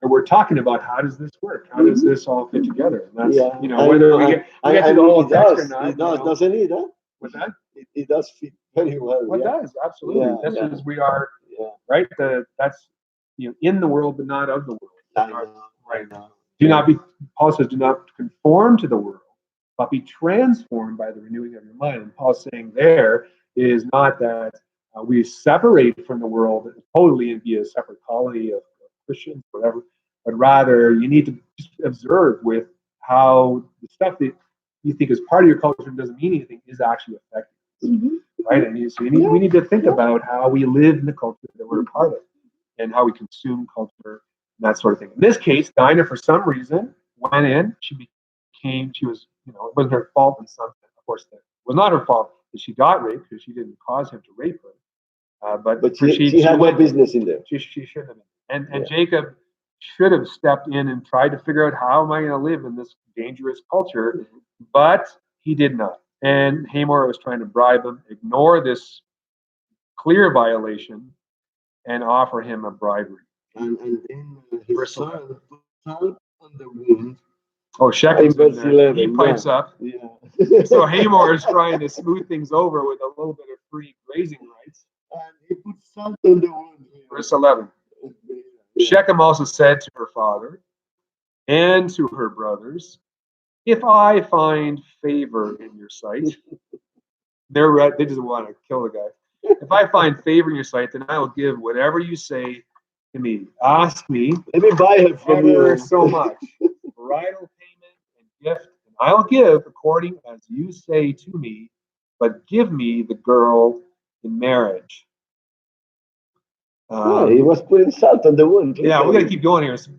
And we're talking about how does this work? How does this all fit together? And that's whether we get to the whole text or not. It does, doesn't it? Huh? What's that? It does fit very well. Well, it does, absolutely. This is we are right. That's in the world, but not of the world. Right. Do not be. Paul says, do not conform to the world, but be transformed by the renewing of your mind. And Paul's saying there is not that we separate from the world totally and be a separate colony of Christians, whatever, but rather you need to just observe with how the stuff that you think is part of your culture and doesn't mean anything is actually effective, right? And we need to think about how we live in the culture that we're a part of and how we consume culture and that sort of thing. In this case, Dinah, for some reason, went in. She was, it wasn't her fault in some sense. Of course, it was not her fault that she got raped because she didn't cause him to rape her. But she had no business in there. She shouldn't have been. And Jacob should have stepped in and tried to figure out how am I going to live in this dangerous culture, but he did not. And Hamor was trying to bribe him, ignore this clear violation, and offer him a bribery. And then his son put salt on the wound. Oh, Shechem's in there. He pipes up. Yeah. So Hamor is trying to smooth things over with a little bit of free grazing rights. And he put salt on the wound. Verse 11. Shechem also said to her father and to her brothers, if I find favor in your sight, they just want to kill the guy. If I find favor in your sight, then I will give whatever you say to me. Ask me. Let me buy it from you. So much. Bridal payment and gift, and I'll give according as you say to me, but give me the girl in marriage. He was putting salt on the wound. Yeah, we're gonna keep going here. So,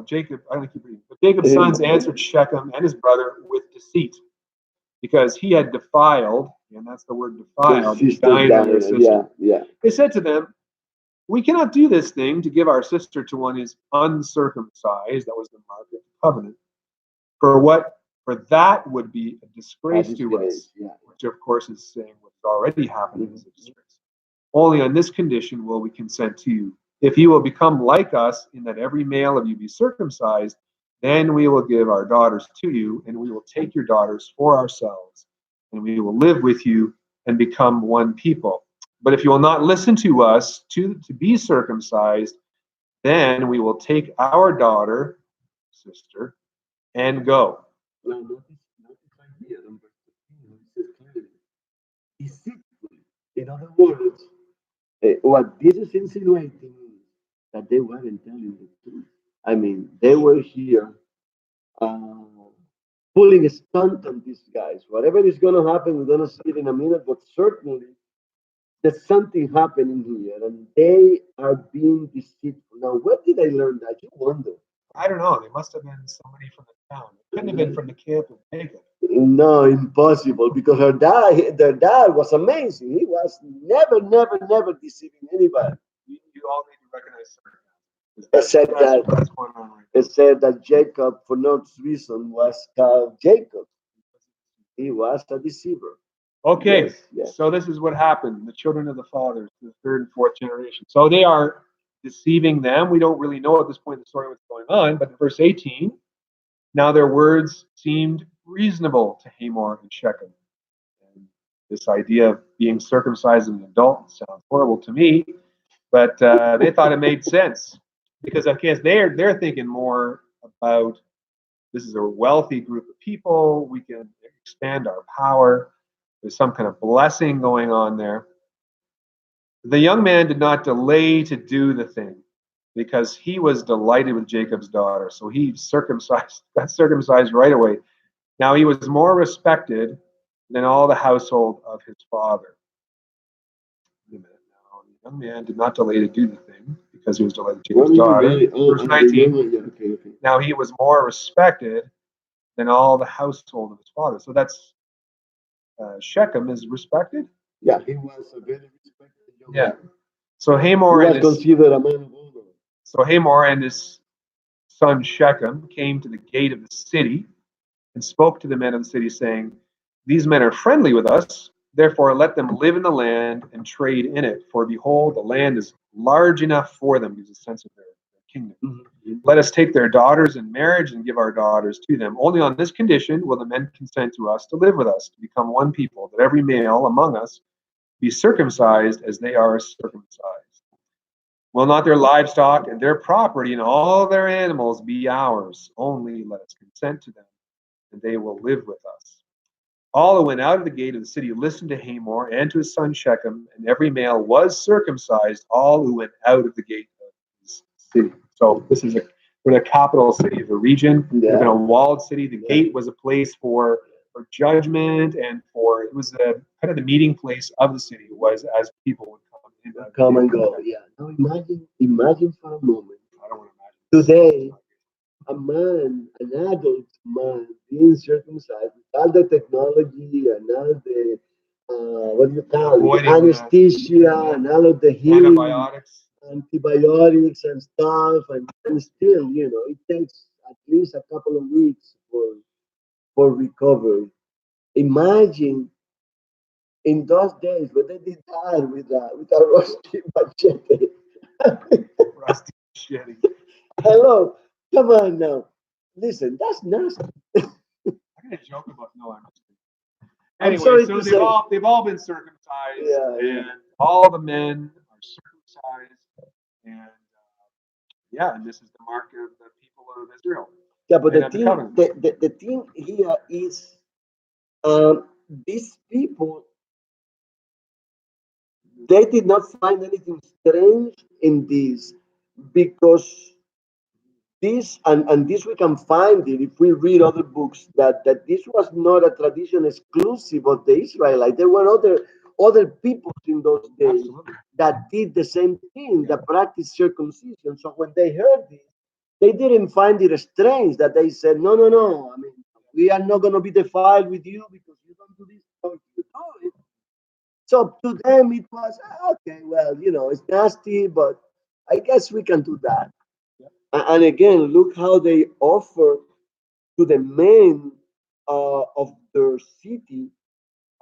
Jacob. I'm gonna keep reading. But Jacob's sons answered Shechem and his brother with deceit, because he had defiled, and that's the word defiled. They said to them, "We cannot do this thing to give our sister to one who is uncircumcised." That was the mark of the covenant. For that would be a disgrace to us, which of course is saying what's already happening is a disgrace. Only on this condition will we consent to you. If you will become like us in that every male of you be circumcised, then we will give our daughters to you, and we will take your daughters for ourselves, and we will live with you and become one people. But if you will not listen to us to be circumcised, then we will take our daughter, sister, and go. Now, notice here, number 15, it says clearly, in other words, what this is insinuating is that they weren't telling the truth. I mean, they were here pulling a stunt on these guys. Whatever is going to happen, we're going to see it in a minute, but certainly there's something happening here, and they are being deceitful. Now, where did I learn that? You wonder. I don't know. They must have been somebody from the town. It couldn't have been from the camp of Jacob. No, impossible, because their dad was amazing. He was never deceiving anybody. You all need to recognize certain. It said that Jacob, for no reason, was called Jacob. He was a deceiver. Okay, So this is what happened. The children of the fathers, the third and fourth generation. So they are deceiving them. We don't really know at this point in the story what's going on, but in verse 18, Now their words seemed reasonable to Hamor and Shechem. And this idea of being circumcised as an adult sounds horrible to me, but they thought it made sense because I guess they're thinking more about this is a wealthy group of people. We can expand our power. There's some kind of blessing going on there. The young man did not delay to do the thing because he was delighted with Jacob's daughter. So he got circumcised right away. Now he was more respected than all the household of his father. Wait a minute now. The young man did not delay to do the thing because he was delighted with Jacob's daughter. Verse 19. Okay. Now he was more respected than all the household of his father. So that's Shechem is respected. Yeah, he was a very respected young man. So Hamor he was considered a man of honor. So Hamor and his son Shechem came to the gate of the city and spoke to the men of the city, saying, "These men are friendly with us, therefore let them live in the land and trade in it. For behold, the land is large enough for them," gives a sense of their kingdom. Mm-hmm. "Let us take their daughters in marriage and give our daughters to them. Only on this condition will the men consent to us to live with us, to become one people, that every male among us be circumcised as they are circumcised. Will not their livestock and their property and all their animals be ours? Only let us consent to them, and they will live with us." All who went out of the gate of the city listened to Hamor and to his son Shechem, and every male was circumcised, all who went out of the gate of his city. So this is the capital city of the region. Yeah. In a walled city, the gate was a place for judgment and it was kind of the meeting place of the city. It was as people would come and go. Yeah. Now imagine for a moment. I don't want to imagine. Today, an adult man, being circumcised with all the technology and all the what do you call it, anesthesia and all of the healing, antibiotics and stuff, and still, it takes at least a couple of weeks for recovery. Imagine in those days when they did that with a rusty machete. Rusty machete. Hello, come on now. Listen, that's nasty. I'm gonna joke about I'm just anyway, so they've all been circumcised, and all the men are circumcised, and and this is the mark of the people of Israel. Yeah, but the thing here is these people, they did not find anything strange in this, because this and this we can find it if we read other books, that this was not a tradition exclusive of the Israelites. There were other peoples in those days that did the same thing, that practiced circumcision. So when they heard this, they didn't find it strange that they said, no. I mean, we are not going to be defiled with you because you don't do this. So you do it. So to them it was okay. Well, it's nasty, but I guess we can do that. And again, look how they offer to the men of their city.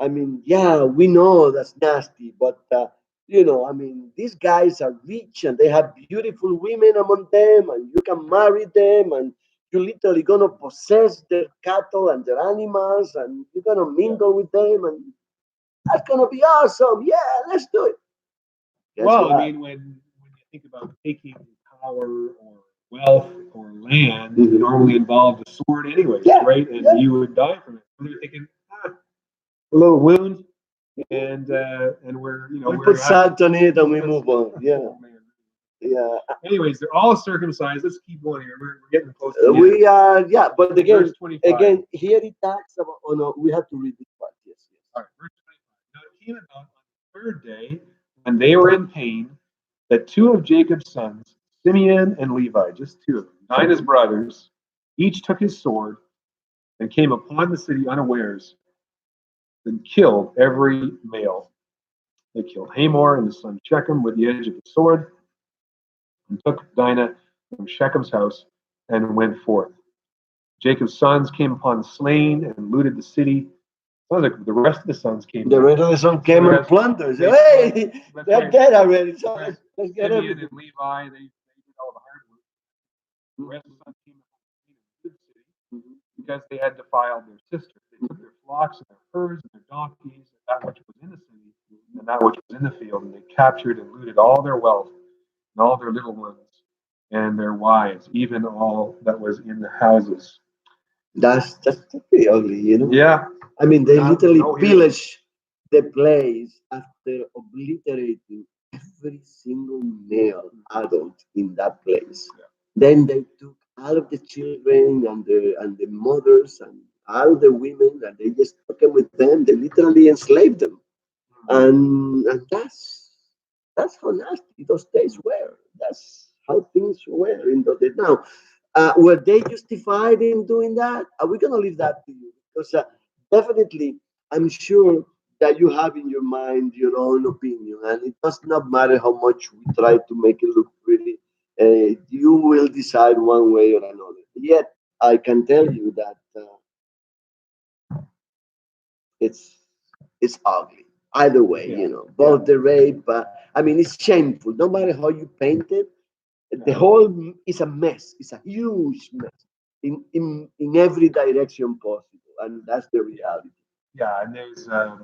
I mean, yeah, we know that's nasty, but I mean, these guys are rich and they have beautiful women among them, and you can marry them, and you're literally gonna possess their cattle and their animals, and you're gonna mingle with them, and that's gonna be awesome. Yeah, let's do it. I mean, when you think about taking power or wealth or land, it normally involved a sword anyways, right? And you would die from it. So they're thinking, a little wound, and we're we put salt on it and we move on. Yeah. Anyways, they're all circumcised. Let's keep going here. We're getting close to we are, but again, here it talks about. Oh no, we have to read this part. Yes. All right, verse 25. Now it came about on the third day, when they were in pain, that two of Jacob's sons, Simeon and Levi, just two of them, Dinah's brothers, each took his sword and came upon the city unawares, and killed every male. They killed Hamor and his son Shechem with the edge of the sword, and took Dinah from Shechem's house and went forth. Jacob's sons came upon the slain and looted the city. Sounds like the rest of the sons came. The rest of the sons came and plundered. Hey, they're dead already. So let's get everything. And Levi, they did all the hard work. The rest of the sons came upon the city. because they had defiled their sister. They took their flocks and their herds and their donkeys, and that which was in the city and that which was in the field, and they captured and looted all their wealth and all their little ones and their wives, even all that was in the houses. That's pretty ugly, you know. Yeah. I mean, they literally No hero. pillaged the place after obliterating every single male adult in that place. Yeah. Then they took all of the children and the mothers and all the women, and they just took them with them. They literally enslaved them, and that's how nasty those days were. That's how things were in those days. Now, were they justified in doing that? Are we gonna leave that to you? Because definitely, I'm sure that you have in your mind your own opinion, and it does not matter how much we try to make it look pretty. You will decide one way or another. Yet, I can tell you that it's it's ugly. Either way, Yeah. you know, both the rape. I mean, it's shameful. No matter how you paint it, the whole is a mess. It's a huge mess in every direction possible, and that's the reality. Yeah, and there's, I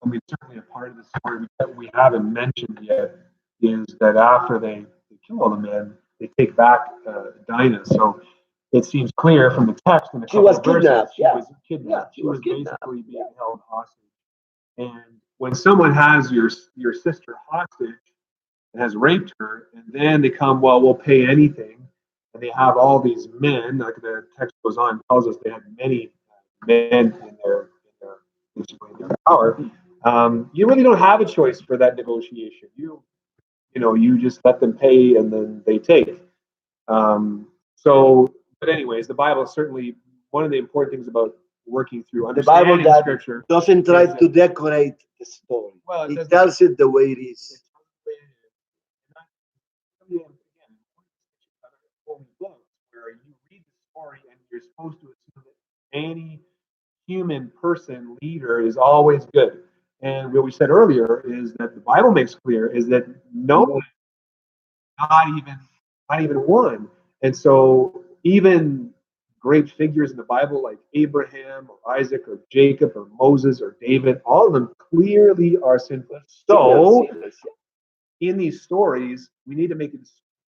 mean, certainly a part of the story that we haven't mentioned yet is that after they kill all the men, they take back Dinah. So it seems clear from the text in a She couple was of verses, kidnapped. she Yeah, was kidnapped. yeah, She was kidnapped. basically being Yeah. held hostage. And when someone has your sister hostage and has raped her, and then they come, well, we'll pay anything, and they have all these men, like the text goes on, tells us they had many men basically in their power. You really don't have a choice for that negotiation. You just let them pay, and then they take. But anyways, the Bible is certainly one of the important things about working through The Bible understanding that Scripture. doesn't try is to that- decorate the story. Well, it It doesn't. tells it the way it is. Again, holy books where you read the story and you're supposed to assume that any human person leader is always good. And what we said earlier is that the Bible makes clear is that no one, not even not even one. And so even great figures in the Bible like Abraham or Isaac or Jacob or Moses or David, all of them clearly are sinful. So in these stories, we need to make a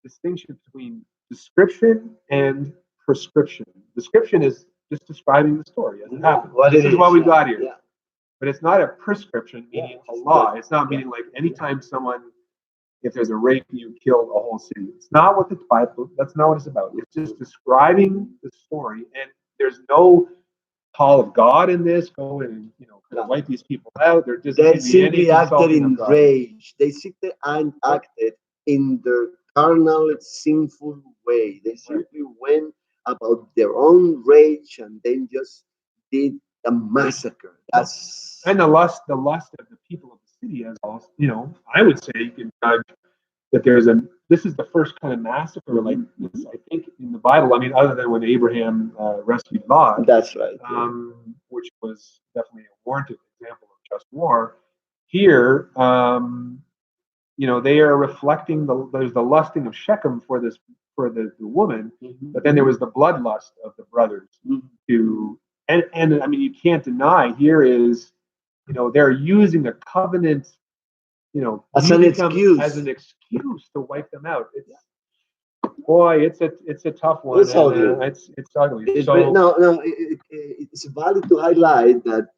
distinction between description and prescription. Description is just describing the story as it happened. This is what we've got here. Yeah. But it's not a prescription, meaning a law. It's not meaning like anytime someone, if there's a rape, you kill a whole city. It's not what the Bible, that's not what it's about. It's just describing the story. And there's no call of God in this, go and, wipe these people out. They're just They simply acted in God. rage. They simply acted in their carnal, sinful way. They simply went about their own rage and then just did a massacre. That's And the lust of the people of the city as also, I would say you can judge that this is the first kind of massacre like this, I think, in the Bible. I mean, other than when Abraham rescued Lot. that's right. Which was definitely a warranted example of just war. Here, they are reflecting there's the lusting of Shechem for the woman, but then there was the bloodlust of the brothers and I mean, you can't deny here is, they're using the covenant, As an excuse. as an excuse to wipe them out. It's a tough one. It's ugly. It's ugly. It's valid to highlight that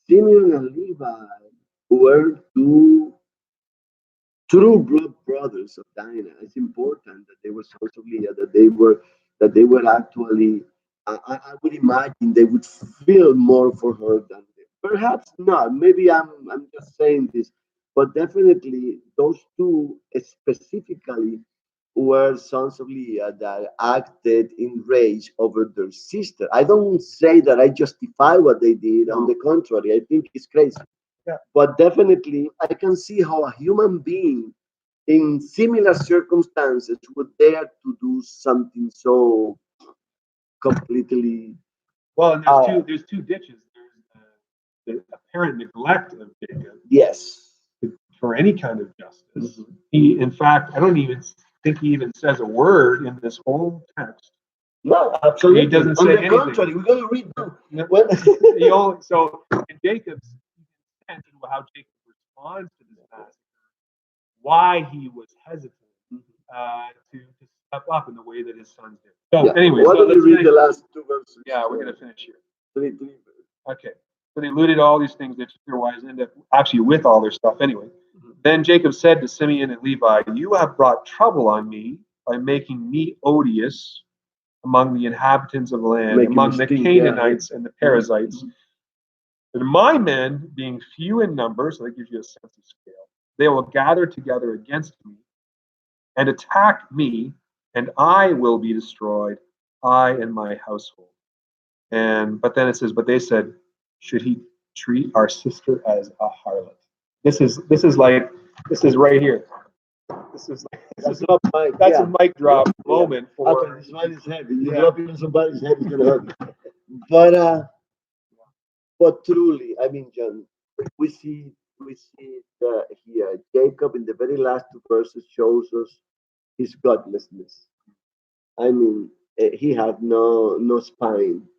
Simeon and Levi were two true blood brothers of Dinah. It's important that they were sons of Leah, that they were actually. I would imagine they would feel more for her than perhaps not. Maybe I'm just saying this, but definitely those two specifically were sons of Leah that acted in rage over their sister. I don't say that I justify what they did. On the contrary, I think it's crazy. Yeah. But definitely, I can see how a human being in similar circumstances would dare to do something so completely. Well, and there's two ditches. There's the apparent neglect of Jacob. Yes. For any kind of justice. He, in fact, I don't even think he even says a word in this whole text No, absolutely. He doesn't say On the anything. contrary, we're going to read now. No. So in Jacob's, and how Jacob responds to this massacre, why he was hesitant to step up in the way that his sons did. So anyway, why don't we read the last 2 verses? Yeah, we're going to finish here. 3. Okay. So they looted all these things that otherwise end up actually with all their stuff anyway. Then Jacob said to Simeon and Levi, "You have brought trouble on me by making me odious among the inhabitants of the land, among the Canaanites and the Perizzites. And my men, being few in number," so that gives you a sense of scale, "they will gather together against me and attack me, and I will be destroyed, I and my household." But then it says, but they said, "Should he treat our sister as a harlot?" This is right here. That's a mic drop moment for. This one is heavy. You drop it on somebody's head, it's gonna hurt. But truly, I mean, John, we see here Jacob in the very last 2 verses shows us his godlessness. I mean, he had no spine,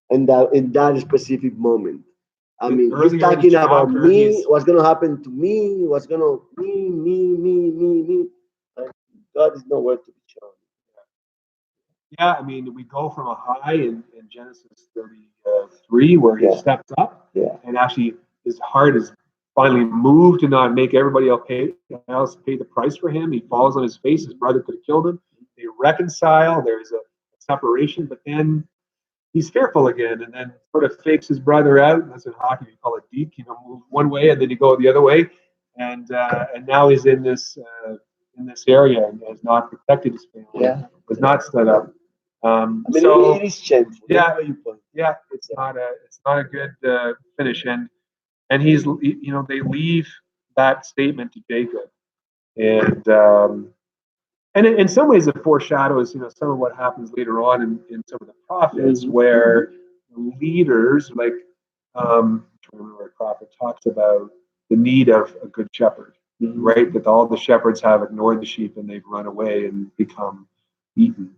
and that in that specific moment. I mean, he's talking about me, what's going to happen to me, what's going to me. And God is nowhere to be shown. Yeah, I mean, we go from a high in Genesis 33 where he steps up, and actually his heart is finally moved to not make everybody else pay the price for him. He falls on his face. His brother could have killed him. They reconcile. There's a separation, but then he's fearful again, and then sort of fakes his brother out. That's in hockey, you call it deke. Move one way and then you go the other way, and now he's in this area and has not protected his family. Was not stood up. So it is shameful. It's not a good finish, and they leave that statement to Jacob, and in some ways it foreshadows some of what happens later on in some of the prophets, where leaders like I don't remember where a prophet talks about the need of a good shepherd, right? That all the shepherds have ignored the sheep and they've run away and become eaten.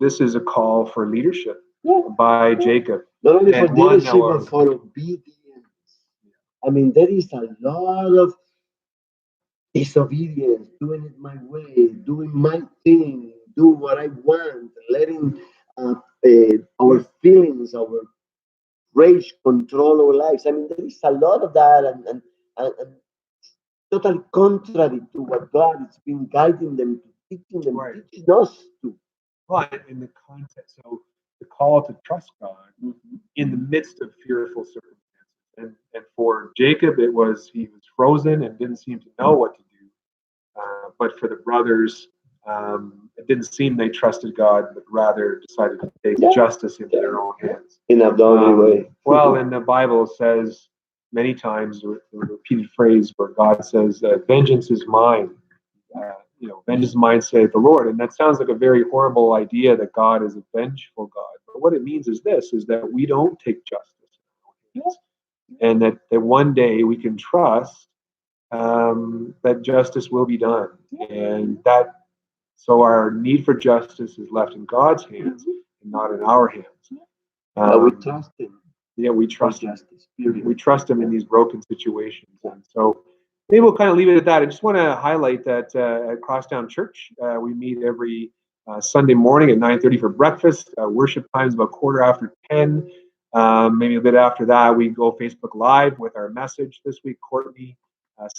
This is a call for leadership by Jacob. Not only for leadership, but for obedience. I mean, there is a lot of disobedience, doing it my way, doing my thing, do what I want, letting our feelings, our rage control our lives. I mean, there is a lot of that, and totally contrary to what God has been guiding them to, teaching them, teaching us to. But in the context, so the call to trust God in the midst of fearful circumstances, and for Jacob, he was frozen and didn't seem to know what to do. But for the brothers, it didn't seem they trusted God, but rather decided to take justice into their own hands. In a godly way. Well, and the Bible says many times, a repeated phrase where God says, "Vengeance is mine." Vengeance is mine, saith the Lord. And that sounds like a very horrible idea that God is a vengeful God. But what it means is that we don't take justice in our hands, and that one day we can trust that justice will be done, and so our need for justice is left in God's hands and not in our hands. We trust Him. Yeah, we trust Him. We trust Him in these broken situations, and so maybe we'll kind of leave it at that. I just want to highlight that at Crosstown Church, we meet every Sunday morning at 9:30 for breakfast. Worship time is about 10:15. Maybe a bit after that, we go Facebook Live with our message this week. Courtney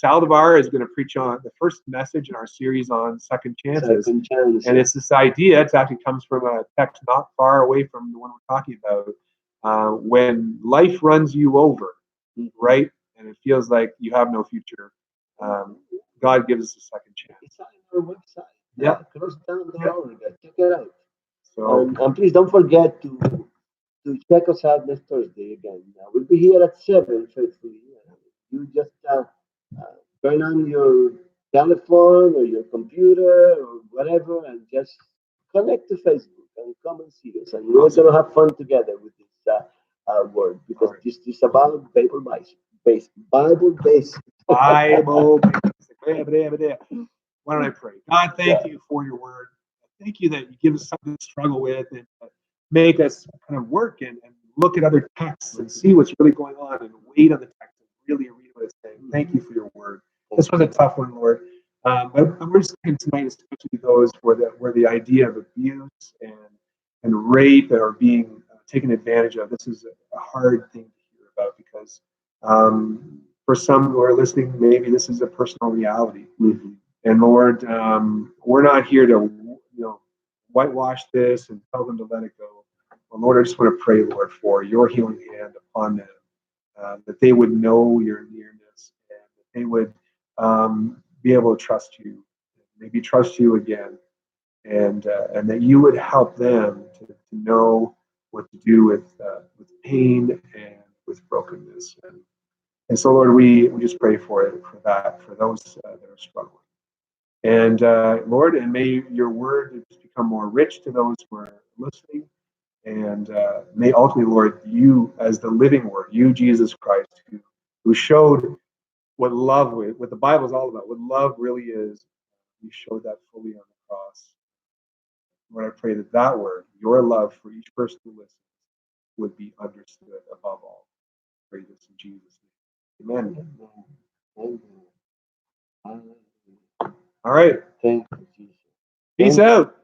Saldivar is going to preach on the first message in our series on second chances. And it's this idea, it actually comes from a text not far away from the one we're talking about. When life runs you over, right? And it feels like you have no future. God gives us a second chance. It's on our website. Yeah. Check it out. So, and please don't forget to check us out next Thursday again. We'll be here at 7, faithfully. You just turn on your telephone or your computer or whatever and just connect to Facebook and come and see us. And we're going to have fun together with this word, because this is about Bible based. Why don't I pray? God, thank you for your word. thank you that you give us something to struggle with and make us kind of work and look at other texts and see what's really going on and wait on the text and really read what it's saying. Thank you for your word. This was a tough one, Lord. But we're just thinking tonight, especially those where the idea of abuse and rape are being taken advantage of. This is a hard thing to hear about because for some who are listening, maybe this is a personal reality. Mm-hmm. And Lord, we're not here to whitewash this and tell them to let it go. Well, Lord, I just want to pray, Lord, for your healing hand upon them, that they would know your nearness and that they would be able to trust you, maybe trust you again, and that you would help them to know what to do with pain and with brokenness. And so, Lord, we just pray for it, for that, for those that are struggling. And Lord, and may your word just become more rich to those who are listening. And may ultimately, Lord, you as the living word, you, Jesus Christ, who showed what love, what the Bible is all about, what love really is, you showed that fully on the cross. Lord, I pray that that word, your love for each person who listens, would be understood above all. I pray this in Jesus' name. Amen. Amen. All right. Thank you, Jesus. Peace out.